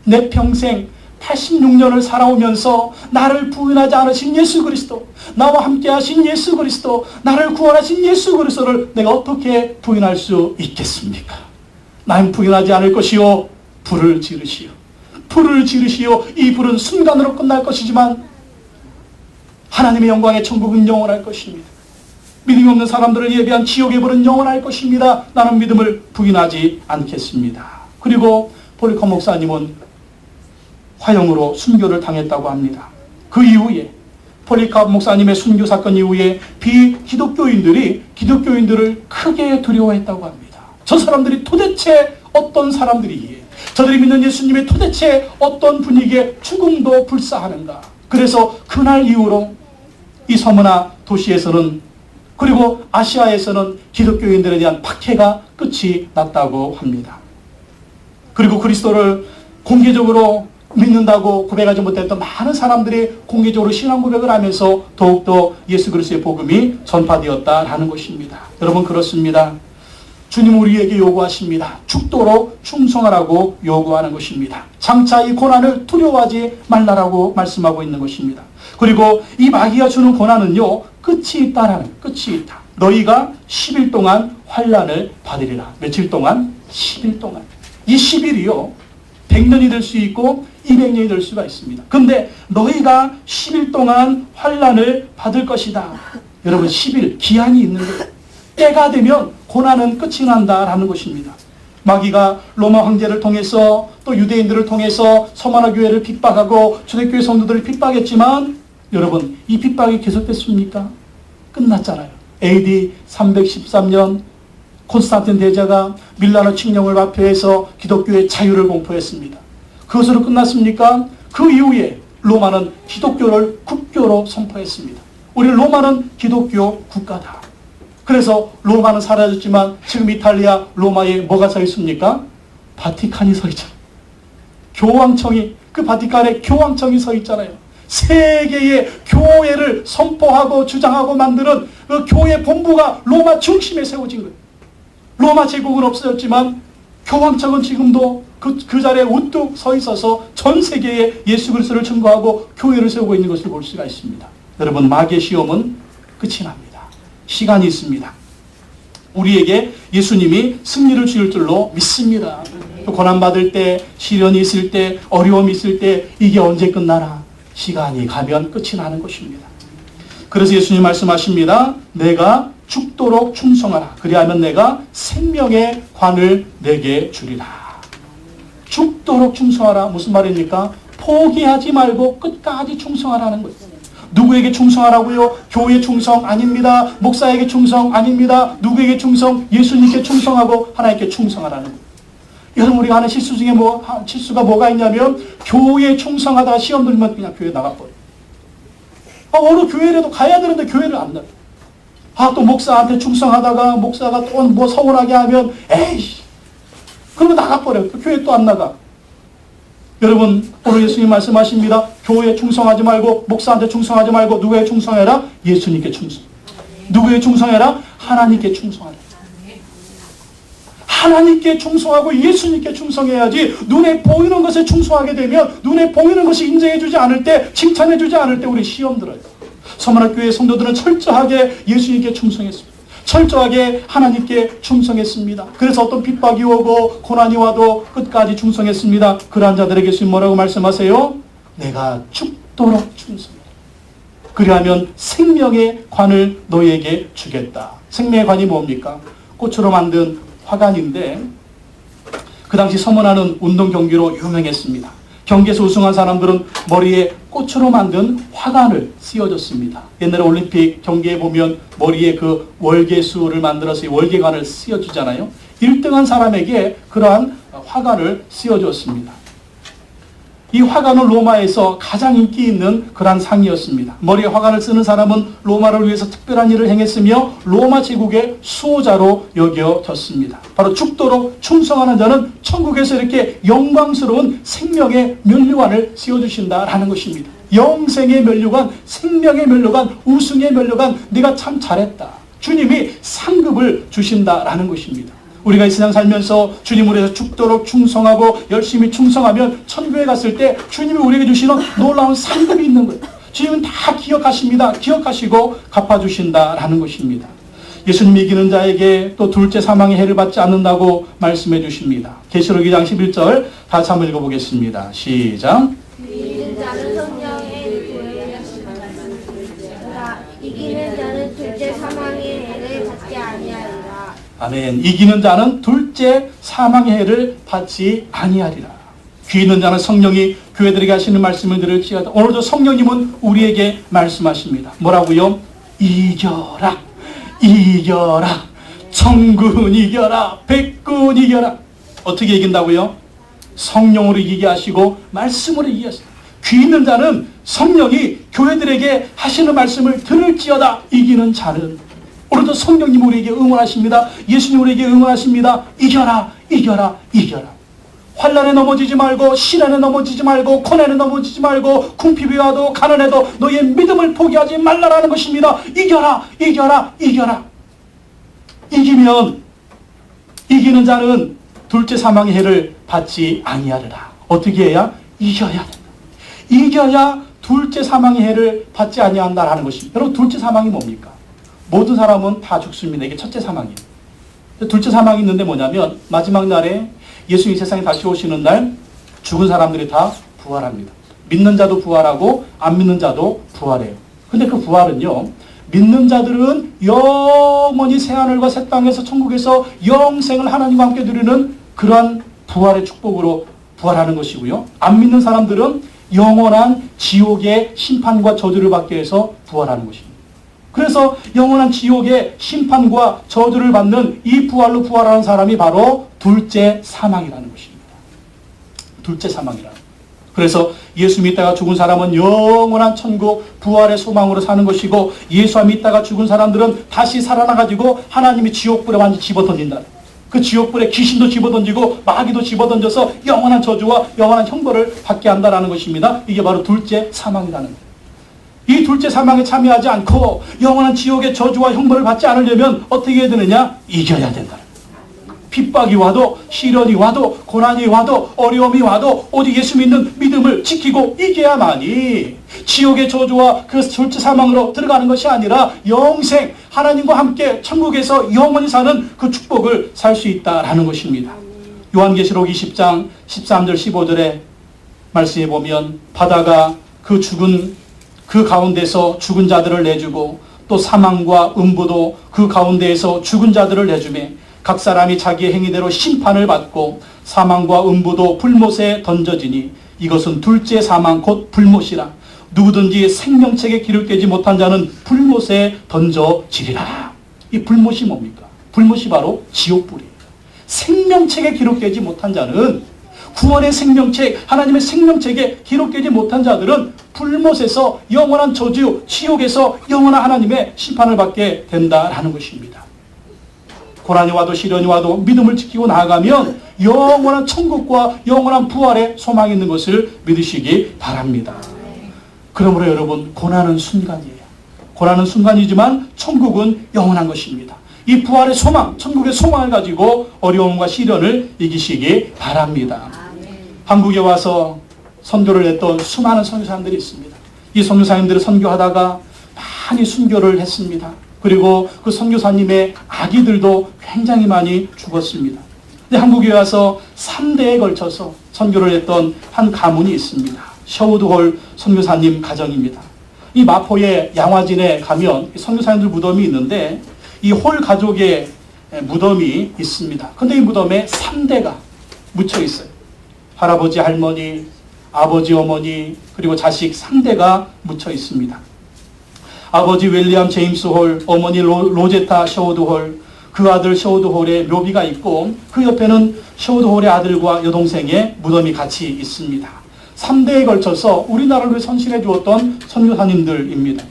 Speaker 1: 내 평생 86년을 살아오면서 나를 부인하지 않으신 예수 그리스도, 나와 함께 하신 예수 그리스도, 나를 구원하신 예수 그리스도를 내가 어떻게 부인할 수 있겠습니까? 나는 부인하지 않을 것이요. 불을 지르시오. 불을 지르시오. 이 불은 순간으로 끝날 것이지만 하나님의 영광의 천국은 영원할 것입니다. 믿음이 없는 사람들을 예비한 지옥의 불은 영원할 것입니다. 나는 믿음을 부인하지 않겠습니다. 그리고 폴리캅 목사님은 화형으로 순교를 당했다고 합니다. 그 이후에 폴리캅 목사님의 순교 사건 이후에 비기독교인들이 기독교인들을 크게 두려워했다고 합니다. 저 사람들이 도대체 어떤 사람들이기에, 저들이 믿는 예수님의 도대체 어떤 분위기에 죽음도 불사하는가. 그래서 그날 이후로 이 서머나 도시에서는, 그리고 아시아에서는 기독교인들에 대한 박해가 끝이 났다고 합니다. 그리고 그리스도를 공개적으로 믿는다고 고백하지 못했던 많은 사람들이 공개적으로 신앙 고백을 하면서 더욱더 예수 그리스도의 복음이 전파되었다라는 것입니다. 여러분, 그렇습니다. 주님 우리에게 요구하십니다. 죽도록 충성하라고 요구하는 것입니다. 장차 이 고난을 두려워하지 말라라고 말씀하고 있는 것입니다. 그리고 이 마귀가 주는 고난은요, 끝이 있다라는, 끝이 있다. 너희가 10일 동안 환난을 받으리라. 며칠 동안? 10일 동안. 이 10일이요 100년이 될 수 있고 200년이 될 수가 있습니다. 근데 너희가 10일 동안 환난을 받을 것이다. 여러분, 10일 기한이 있는 거예요. 때가 되면 고난은 끝이 난다라는 것입니다. 마귀가 로마 황제를 통해서 또 유대인들을 통해서 서머나 교회를 핍박하고 초대교회 성도들을 핍박했지만 여러분, 이 핍박이 계속됐습니까? 끝났잖아요. AD 313년 콘스탄틴 대제가 밀라노 칙령을 발표해서 기독교의 자유를 공포했습니다. 그것으로 끝났습니까? 그 이후에 로마는 기독교를 국교로 선포했습니다. 우리 로마는 기독교 국가다. 그래서 로마는 사라졌지만 지금 이탈리아 로마에 뭐가 서 있습니까? 바티칸이 서 있잖아요. 교황청이, 그 바티칸에 교황청이 서 있잖아요. 세계의 교회를 선포하고 주장하고 만드는 그 교회 본부가 로마 중심에 세워진 거예요. 로마 제국은 없어졌지만 교황청은 지금도 그 자리에 우뚝 서 있어서 전 세계에 예수 그리스도를 증거하고 교회를 세우고 있는 것을 볼 수가 있습니다. 여러분, 마귀의 시험은 끝이 납니다. 시간이 있습니다. 우리에게 예수님이 승리를 주실 줄로 믿습니다. 또 고난받을 때, 시련이 있을 때, 어려움이 있을 때 이게 언제 끝나나? 시간이 가면 끝이 나는 것입니다. 그래서 예수님 말씀하십니다. 내가 죽도록 충성하라. 그리하면 내가 생명의 관을 내게 주리라. 죽도록 충성하라. 무슨 말입니까? 포기하지 말고 끝까지 충성하라는 거예요. 누구에게 충성하라고요? 교회 충성 아닙니다. 목사에게 충성 아닙니다. 누구에게 충성? 예수님께 충성하고 하나님께 충성하라는 거예요. 여러분, 우리가 하는 실수 중에 실수가 뭐가 있냐면 교회에 충성하다가 시험 들면 그냥 교회 나가버려요. 어느 교회라도 가야 되는데 교회를 안 나가요. 또 목사한테 충성하다가 목사가 또 뭐 서운하게 하면 에이, 그러면 나가버려요. 교회 또 안 나가. 여러분, 오늘 예수님 말씀하십니다. 교회에 충성하지 말고 목사한테 충성하지 말고 누구에게 충성해라? 예수님께 충성. 누구에게 충성해라? 하나님께 충성하라. 하나님께 충성하고 예수님께 충성해야지. 눈에 보이는 것에 충성하게 되면, 눈에 보이는 것이 인정해주지 않을 때, 칭찬해주지 않을 때 우리 시험 들어요. 서문학교의 성도들은 철저하게 예수님께 충성했습니다. 철저하게 하나님께 충성했습니다. 그래서 어떤 핍박이 오고 고난이 와도 끝까지 충성했습니다. 그러한 자들에게 예수님 뭐라고 말씀하세요? 내가 죽도록 충성해. 그리하면 생명의 관을 너희에게 주겠다. 생명의 관이 뭡니까? 꽃으로 만든 화관인데 그 당시 서문화는 운동 경기로 유명했습니다. 경기에서 우승한 사람들은 머리에 꽃으로 만든 화관을 씌워줬습니다. 옛날에 올림픽 경기에 보면 머리에 그 월계수를 만들어서 월계관을 씌워주잖아요. 1등한 사람에게 그러한 화관을 씌워줬습니다. 이 화관은 로마에서 가장 인기 있는 그러한 상이었습니다. 머리에 화관을 쓰는 사람은 로마를 위해서 특별한 일을 행했으며 로마 제국의 수호자로 여겨졌습니다. 바로 죽도록 충성하는 자는 천국에서 이렇게 영광스러운 생명의 면류관을 씌워주신다라는 것입니다. 영생의 면류관, 생명의 면류관, 우승의 면류관, 네가 참 잘했다. 주님이 상급을 주신다라는 것입니다. 우리가 이 세상 살면서 주님을 위해서 죽도록 충성하고 열심히 충성하면 천국에 갔을 때 주님이 우리에게 주시는 놀라운 상급이 있는 거예요. 주님은 다 기억하십니다. 기억하시고 갚아주신다라는 것입니다. 예수님이 이기는 자에게 또 둘째 사망의 해를 받지 않는다고 말씀해 주십니다. 계시록 2장 11절 다시 한번 읽어보겠습니다. 시작.
Speaker 2: 이기는 자는 성령의 구원을 이기는 자는 둘째 사망의 해를 받지 아니하리라.
Speaker 1: 아멘. 이기는 자는 둘째 사망의 해를 받지 아니하리라. 귀 있는 자는 성령이 교회들에게 하시는 말씀을 들을지어다. 오늘도 성령님은 우리에게 말씀하십니다. 뭐라고요? 이겨라. 이겨라. 천군 이겨라. 백군 이겨라. 어떻게 이긴다고요? 성령으로 이기게 하시고 말씀으로 이기게 하십니다. 귀 있는 자는 성령이 교회들에게 하시는 말씀을 들을지어다. 이기는 자는 오늘도 성령님 우리에게 응원하십니다. 예수님 우리에게 응원하십니다. 이겨라, 이겨라, 이겨라. 환난에 넘어지지 말고, 시련에 넘어지지 말고, 고난에 넘어지지 말고, 궁핍이 와도 가난해도 너의 믿음을 포기하지 말라라는 것입니다. 이겨라, 이겨라, 이겨라. 이기면 이기는 자는 둘째 사망의 해를 받지 아니하리라. 어떻게 해야? 이겨야 된다. 이겨야 둘째 사망의 해를 받지 아니한다라는 것입니다. 여러분, 둘째 사망이 뭡니까? 모든 사람은 다 죽습니다. 이게 첫째 사망이에요. 둘째 사망이 있는데 뭐냐면 마지막 날에 예수님이 세상에 다시 오시는 날 죽은 사람들이 다 부활합니다. 믿는 자도 부활하고 안 믿는 자도 부활해요. 근데 그 부활은요, 믿는 자들은 영원히 새하늘과 새 땅에서 천국에서 영생을 하나님과 함께 누리는 그러한 부활의 축복으로 부활하는 것이고요. 안 믿는 사람들은 영원한 지옥의 심판과 저주를 받게 해서 부활하는 것입니다. 그래서 영원한 지옥의 심판과 저주를 받는 이 부활로 부활하는 사람이 바로 둘째 사망이라는 것입니다. 둘째 사망이라는. 그래서 예수 믿다가 죽은 사람은 영원한 천국 부활의 소망으로 사는 것이고, 예수 안 믿다가 죽은 사람들은 다시 살아나가지고 하나님이 지옥불에 완전히 집어던진다. 그 지옥불에 귀신도 집어던지고 마귀도 집어던져서 영원한 저주와 영원한 형벌을 받게 한다는 것입니다. 이게 바로 둘째 사망이라는 거예요. 이 둘째 사망에 참여하지 않고 영원한 지옥의 저주와 형벌을 받지 않으려면 어떻게 해야 되느냐? 이겨야 된다. 핍박이 와도, 시련이 와도, 고난이 와도, 어려움이 와도 오직 예수 믿는 믿음을 지키고 이겨야만이 지옥의 저주와 그 절제 사망으로 들어가는 것이 아니라 영생, 하나님과 함께 천국에서 영원히 사는 그 축복을 살 수 있다라는 것입니다. 요한계시록 20장 13절 15절에 말씀해 보면 바다가 그 가운데서 죽은 자들을 내주고 또 사망과 음부도 그 가운데에서 죽은 자들을 내주매 각 사람이 자기의 행위대로 심판을 받고 사망과 음부도 불못에 던져지니 이것은 둘째 사망 곧 불못이라. 누구든지 생명책에 기록되지 못한 자는 불못에 던져지리라. 이 불못이 뭡니까? 불못이 바로 지옥불이에요. 생명책에 기록되지 못한 자는, 구원의 생명책, 하나님의 생명책에 기록되지 못한 자들은 불못에서 영원한 저주, 지옥에서 영원한 하나님의 심판을 받게 된다라는 것입니다. 고난이 와도 시련이 와도 믿음을 지키고 나아가면 영원한 천국과 영원한 부활의 소망이 있는 것을 믿으시기 바랍니다. 그러므로 여러분, 고난은 순간이에요. 고난은 순간이지만 천국은 영원한 것입니다. 이 부활의 소망, 천국의 소망을 가지고 어려움과 시련을 이기시기 바랍니다. 한국에 와서 선교를 했던 수많은 선교사님들이 있습니다. 이 선교사님들을 선교하다가 많이 순교를 했습니다. 그리고 그 선교사님의 아기들도 굉장히 많이 죽었습니다. 근데 한국에 와서 3대에 걸쳐서 선교를 했던 한 가문이 있습니다. 셔우드홀 선교사님 가정입니다. 이 마포의 양화진에 가면 선교사님들 무덤이 있는데 이 홀 가족의 무덤이 있습니다. 근데 이 무덤에 3대가 묻혀 있어요. 할아버지, 할머니, 아버지, 어머니, 그리고 자식 3대가 묻혀 있습니다. 아버지 윌리엄 제임스 홀, 어머니 로제타 셔우드 홀, 그 아들 셔우드 홀의 묘비가 있고 그 옆에는 셔우드 홀의 아들과 여동생의 무덤이 같이 있습니다. 3대에 걸쳐서 우리나라를 위해 헌신해 주었던 선교사님들입니다.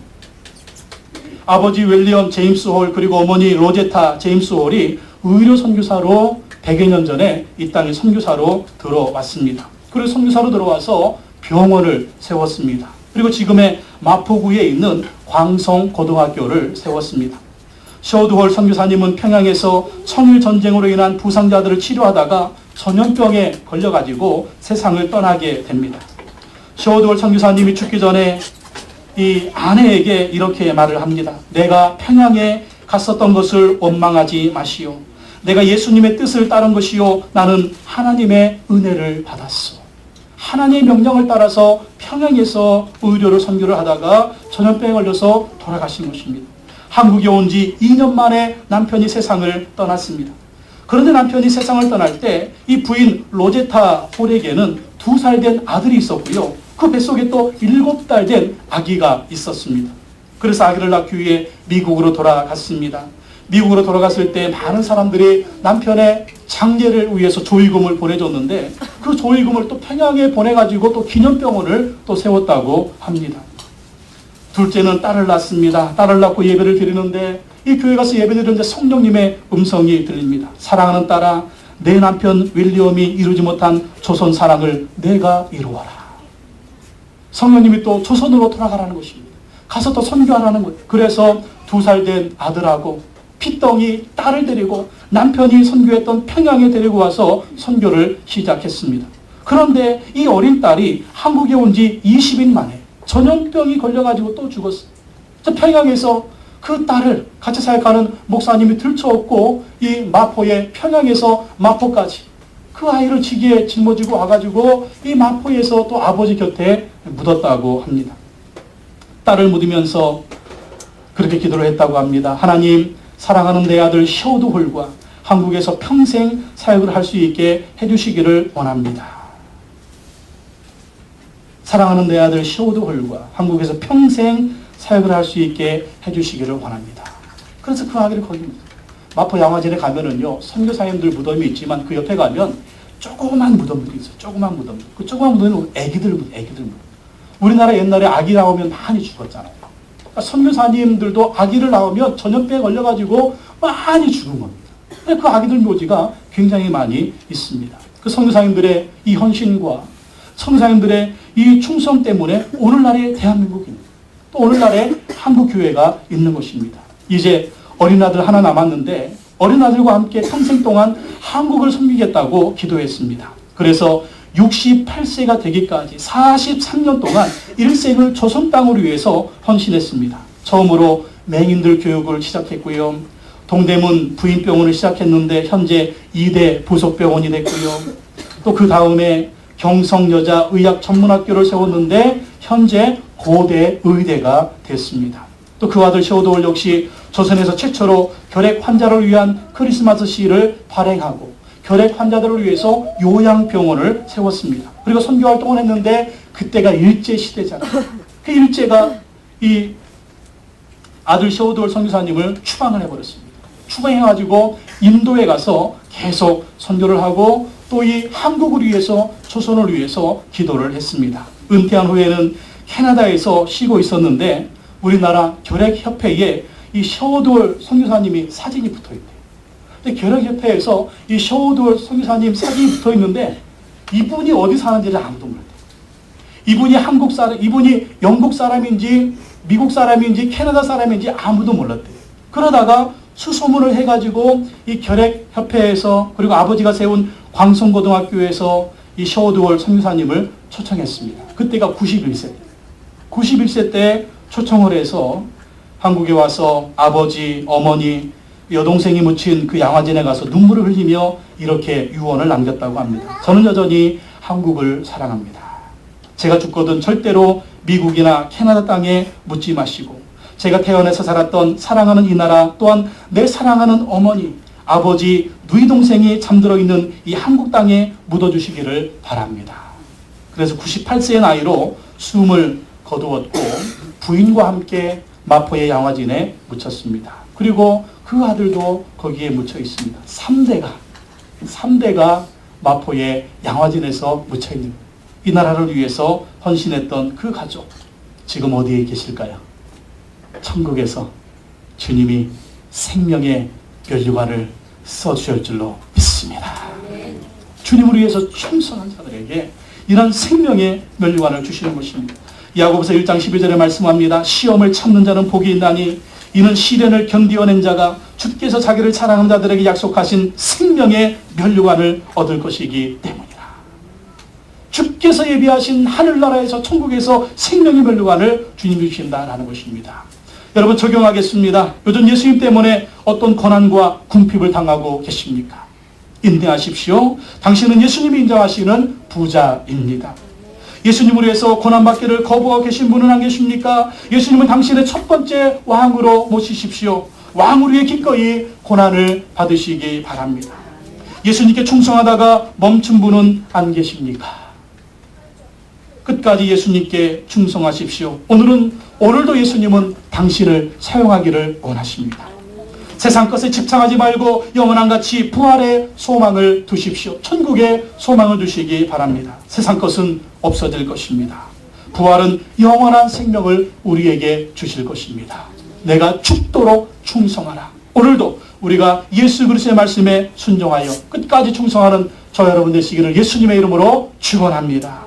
Speaker 1: 아버지 윌리엄 제임스 홀 그리고 어머니 로제타 제임스 홀이 의료 선교사로 100여 년 전에 이 땅에 선교사로 들어왔습니다. 그리고 선교사로 들어와서 병원을 세웠습니다. 그리고 지금의 마포구에 있는 광성고등학교를 세웠습니다. 셔우드홀 선교사님은 평양에서 청일전쟁으로 인한 부상자들을 치료하다가 전염병에 걸려가지고 세상을 떠나게 됩니다. 셔우드홀 선교사님이 죽기 전에 이 아내에게 이렇게 말을 합니다. 내가 평양에 갔었던 것을 원망하지 마시오. 내가 예수님의 뜻을 따른 것이요. 나는 하나님의 은혜를 받았어. 하나님의 명령을 따라서 평양에서 의료를 선교를 하다가 전염병에 걸려서 돌아가신 것입니다. 한국에 온 지 2년 만에 남편이 세상을 떠났습니다. 그런데 남편이 세상을 떠날 때 이 부인 로제타 홀에게는 2살 된 아들이 있었고요. 그 뱃속에 또 7달 된 아기가 있었습니다. 그래서 아기를 낳기 위해 미국으로 돌아갔습니다. 미국으로 돌아갔을 때 많은 사람들이 남편의 장례를 위해서 조의금을 보내줬는데 그 조의금을 또 평양에 보내가지고 또 기념병원을 또 세웠다고 합니다. 둘째는 딸을 낳습니다. 딸을 낳고 예배를 드리는데 이 교회 가서 예배 드리는데 성령님의 음성이 들립니다. 사랑하는 딸아, 내 남편 윌리엄이 이루지 못한 조선 사랑을 내가 이루어라. 성령님이 또 조선으로 돌아가라는 것입니다. 가서 또 선교하라는 거예요. 그래서 2살 된 아들하고 핏덩이 딸을 데리고 남편이 선교했던 평양에 데리고 와서 선교를 시작했습니다. 그런데 이 어린 딸이 한국에 온 지 20일 만에 전염병이 걸려가지고 또 죽었어요. 평양에서 그 딸을 같이 사역하는 목사님이 들쳐업고 이 마포의 평양에서 마포까지 그 아이를 지기에 짊어지고 와가지고 이 마포에서 또 아버지 곁에 묻었다고 합니다. 딸을 묻으면서 그렇게 기도를 했다고 합니다. 하나님, 사랑하는 내 아들 셔우드 홀과 한국에서 평생 사역을 할 수 있게 해주시기를 원합니다. 사랑하는 내 아들 셔우드 홀과 한국에서 평생 사역을 할 수 있게 해주시기를 원합니다. 그래서 그 아기를 거기 마포 양화진에 가면은요, 선교사님들 무덤이 있지만 그 옆에 가면 조그만 무덤들이 있어요. 조그만 무덤. 그 조그만 무덤은 애기들 무덤. 우리나라 옛날에 아기 나오면 많이 죽었잖아요. 그러니까 선교사님들도 아기를 낳으면 전염병에 걸려가지고 많이 죽은 겁니다. 근데 그 아기들 묘지가 굉장히 많이 있습니다. 그 선교사님들의 이 헌신과 선교사님들의 이 충성 때문에 오늘날의 대한민국입니다. 또 오늘날의 한국교회가 있는 것입니다. 이제 어린 아들 하나 남았는데 어린 아들과 함께 평생 동안 한국을 섬기겠다고 기도했습니다. 그래서 68세가 되기까지 43년 동안 일생을 조선 땅을 위해서 헌신했습니다. 처음으로 맹인들 교육을 시작했고요. 동대문 부인병원을 시작했는데 현재 2대 부속병원이 됐고요. 또 그 다음에 경성여자의학전문학교를 세웠는데 현재 고대 의대가 됐습니다. 또 그 아들 시호도월 역시 조선에서 최초로 결핵 환자를 위한 크리스마스 시를 발행하고 결핵 환자들을 위해서 요양병원을 세웠습니다. 그리고 선교 활동을 했는데 그때가 일제 시대잖아요. 그 일제가 이 아들 시호도월 선교사님을 추방을 해버렸습니다. 추방해가지고 인도에 가서 계속 선교를 하고 또 이 한국을 위해서 조선을 위해서 기도를 했습니다. 은퇴한 후에는 캐나다에서 쉬고 있었는데 우리나라 결핵협회에 이 시호도월 선교사님이 사진이 붙어있대요. 근데 결핵협회에서 이 시호도월 선교사님 사진이 붙어있는데 이분이 어디 사는지를 아무도 몰랐대요. 이분이 한국 사람, 이분이 영국 사람인지 미국 사람인지 캐나다 사람인지 아무도 몰랐대요. 그러다가 수소문을 해가지고 이 결핵협회에서 그리고 아버지가 세운 광성고등학교에서 이 시호도월 선교사님을 초청했습니다. 그때가 91세. 91세 때 초청을 해서 한국에 와서 아버지, 어머니, 여동생이 묻힌 그 양화진에 가서 눈물을 흘리며 이렇게 유언을 남겼다고 합니다. 저는 여전히 한국을 사랑합니다. 제가 죽거든 절대로 미국이나 캐나다 땅에 묻지 마시고 제가 태어나서 살았던 사랑하는 이 나라 또한 내 사랑하는 어머니, 아버지, 누이 동생이 잠들어 있는 이 한국 땅에 묻어주시기를 바랍니다. 그래서 98세의 나이로 숨을 거두었고 부인과 함께 마포의 양화진에 묻혔습니다. 그리고 그 아들도 거기에 묻혀 있습니다. 3대가 마포의 양화진에서 묻혀 있는 이 나라를 위해서 헌신했던 그 가족 지금 어디에 계실까요? 천국에서 주님이 생명의 면류관을 써주실 줄로 믿습니다. 주님을 위해서 충성한 자들에게 이런 생명의 면류관을 주시는 것입니다. 야고보서 1장 12절에 말씀합니다. 시험을 참는 자는 복이 있나니 이는 시련을 견디어낸 자가 주께서 자기를 사랑하는 자들에게 약속하신 생명의 면류관을 얻을 것이기 때문이라. 주께서 예비하신 하늘나라에서 천국에서 생명의 면류관을 주님이 주신다라는 것입니다. 여러분 적용하겠습니다. 요즘 예수님 때문에 어떤 고난과 궁핍을 당하고 계십니까? 인내하십시오. 당신은 예수님이 인정하시는 부자입니다. 예수님을 위해서 고난받기를 거부하고 계신 분은 안 계십니까? 예수님은 당신의 첫 번째 왕으로 모시십시오. 왕을 위해 기꺼이 고난을 받으시기 바랍니다. 예수님께 충성하다가 멈춘 분은 안 계십니까? 끝까지 예수님께 충성하십시오. 오늘도 예수님은 당신을 사용하기를 원하십니다. 세상 것에 집착하지 말고 영원한 가치 부활의 소망을 두십시오. 천국의 소망을 두시기 바랍니다. 세상 것은 없어질 것입니다. 부활은 영원한 생명을 우리에게 주실 것입니다. 내가 죽도록 충성하라. 오늘도 우리가 예수 그리스도의 말씀에 순종하여 끝까지 충성하는 저 여러분 되시기를 예수님의 이름으로 축원합니다.